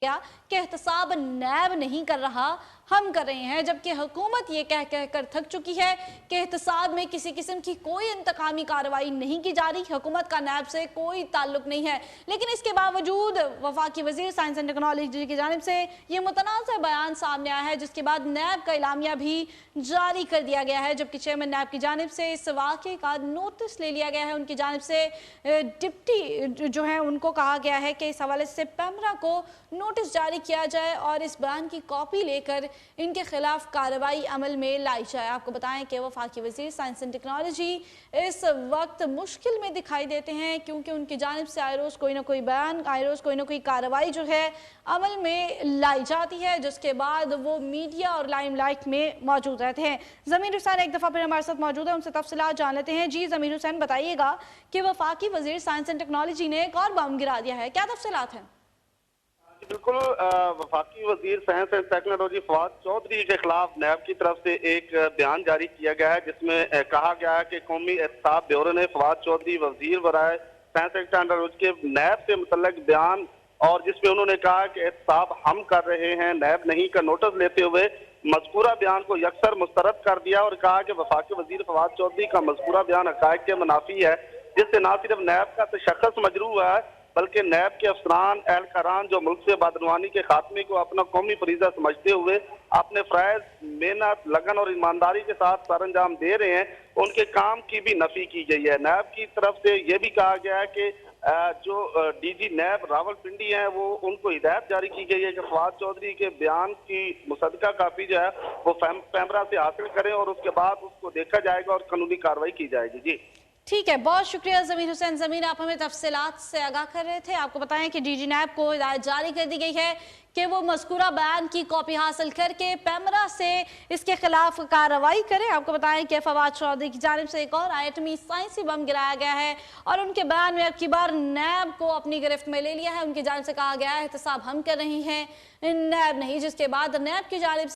गया कि एहतसाब नैब नहीं कर रहा, हम कर रहे हैं, जबकि हुकूमत ये कह कर थक चुकी है कि एहतसाब में किसी किस्म की कोई इंतकामी कार्रवाई नहीं की जा रही, हुकूमत का नैब से कोई ताल्लुक नहीं है। लेकिन इसके बावजूद वफाकी वज़ीर साइंस एंड टेक्नोलॉजी की जानिब से ये मुतनाज़ बयान सामने आया है, जिसके बाद नैब का इलामिया भी जारी कर दिया गया है, जबकि चेयरमैन नैब की जानिब से इस वाक़े का नोटिस ले लिया गया है। उनकी जानिब से डिप्टी जो है उनको कहा गया है कि इस हवाले से पैमरा को नोटिस जारी किया जाए और इस बयान की कॉपी लेकर इनके खिलाफ कार्रवाई अमल में लाई जाए। आपको बताएं कि वफाकी वज़ीर साइंस एंड टेक्नोलॉजी इस वक्त मुश्किल में दिखाई देते हैं, क्योंकि उनकी जानिब से आए रोज़ कोई ना कोई बयान, आए रोज़ कोई ना कोई कार्रवाई जो है अमल में लाई जाती है, जिसके बाद वो मीडिया और लाइमलाइट में मौजूद रहते हैं। ज़मीर हुसैन एक दफ़ा फिर हमारे साथ मौजूद है, उनसे तफसीलात जान लेते हैं। जी ज़मीर हुसैन, बताइएगा कि वफाकी वज़ीर साइंस एंड टेक्नोलॉजी ने एक और बम गिरा दिया है, क्या तफसीलात हैं? बिल्कुल, वफाकी वजीर science and technology Fawad Chaudhry के खिलाफ नैब की तरफ से एक बयान जारी किया गया है, जिसमें कहा गया है कि कौमी एहतसाब ब्यूरो ने फवाद चौधरी वजीर बराए साइंस एंड टेक्नोलॉजी के नैब से मुतल्लिक बयान, और जिसमें उन्होंने कहा कि एहतसाब हम कर रहे हैं, नैब नहीं का नोटिस लेते हुए मज़कूरा बयान को यकसर मुस्तरद कर दिया और कहा कि वफाकी वजीर फवाद चौधरी का मज़कूरा बयान हक़ाइक़ के मुनाफी है, जिससे न सिर्फ नैब का तशख़्ख़ुस मजरू हुआ है बल्कि नैब के अफसरान एहलकारान जो मुल्क से बदनवानी के खात्मे को अपना कौमी फरीज़ा समझते हुए अपने फ़राइज़, मेहनत, लगन और ईमानदारी के साथ सर अंजाम दे रहे हैं, उनके काम की भी नफी की गई है। नैब की तरफ से यह भी कहा गया है कि जो डीजी नैब रावलपिंडी हैं, वो उनको हिदायत जारी की गई है कि फवाद चौधरी के बयान की मुसद्दका कापी जो है वो पैमरा से हासिल करें और उसके बाद उसको देखा जाएगा और कानूनी कार्रवाई की जाएगी। जी ठीक है, बहुत शुक्रिया ज़मीर हुसैन। ज़मीन, आप हमें तफसीलात से आगाह कर रहे थे। आपको बताएं कि डीजी नैब को हिदायत जारी कर दी गई है कि वो मज़कूरा बयान की कॉपी हासिल करके पैमरा से इसके खिलाफ कार्रवाई करें। आपको बताएं कि फवाद चौधरी की जानिब से एक और एटमी साइंसी बम गिराया गया है और उनके बयान में अब की बार नैब को अपनी गिरफ्त में ले लिया है। उनकी जानिब से कहा गया है एहतसाब हम कर रही हैं, नैब नहीं, जिसके बाद नैब की जानिब